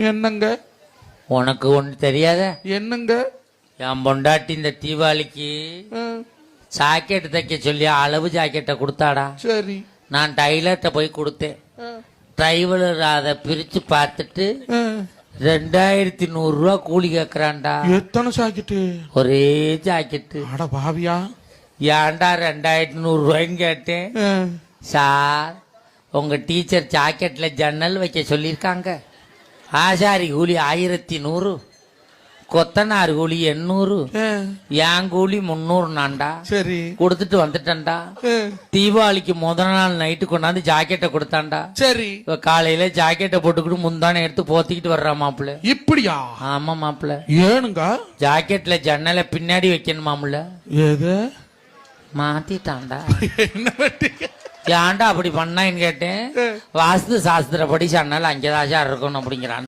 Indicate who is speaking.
Speaker 1: என்னங்க?
Speaker 2: உனக்கு ஒண்ணு தெரியாத?
Speaker 1: என்னங்க?
Speaker 2: என் பொண்டாட்டி இந்த தீபாவளிக்கு ஜாக்கெட் தைக்க சொல்லி அளவு ஜாக்கெட்டை கொடுத்தாடா.
Speaker 1: சரி.
Speaker 2: நான் டைலர்கிட்ட போய் கொடுத்தேன். டிரைவர் அதை பிரிச்சு பார்த்துட்டு 2100 கூலி கேக்குறான்டா.
Speaker 1: எத்தனை ஜாக்கெட்டு?
Speaker 2: ஒரே ஜாக்கெட்டு.
Speaker 1: அட பாவியா.
Speaker 2: ஏன்டா 2100 கேட்டேன். சார், உங்க டீச்சர் ஜாக்கெட்ல ஜன்னல் வைக்க சொல்லியிருக்காங்க. ஆசாரி கூலி 1100, கொத்தனார் கூலி 800, என் கூலி 300 நான்டா.
Speaker 1: சரி.
Speaker 2: கொடுத்துட்டு வந்துட்டேன்டா. தீபாவளிக்கு முதல் நாள் நைட்டு கொண்டாந்து ஜாக்கெட்டை கொடுத்தான்டா.
Speaker 1: சரி.
Speaker 2: காலையில ஜாக்கெட்டை போட்டுக்கிட்டு முந்தானே எடுத்து போத்திக்கிட்டு வர்றா மாப்பிள்ள.
Speaker 1: இப்படியா?
Speaker 2: ஆமா மாப்பிள்ள.
Speaker 1: ஏனுங்க?
Speaker 2: ஜாக்கெட்ல ஜன்னலை பின்னாடி வைக்கணுமாமுல.
Speaker 1: ஏது
Speaker 2: மாத்திட்டான்டா.
Speaker 1: என்ன பண்றீங்க?
Speaker 2: ஏன்டா அப்படி பண்ணான்னு கேட்டேன். வாஸ்து சாஸ்திரப்படி ஜன்னல் அங்கேதான் இருக்கணும் அப்படிங்கிறான்.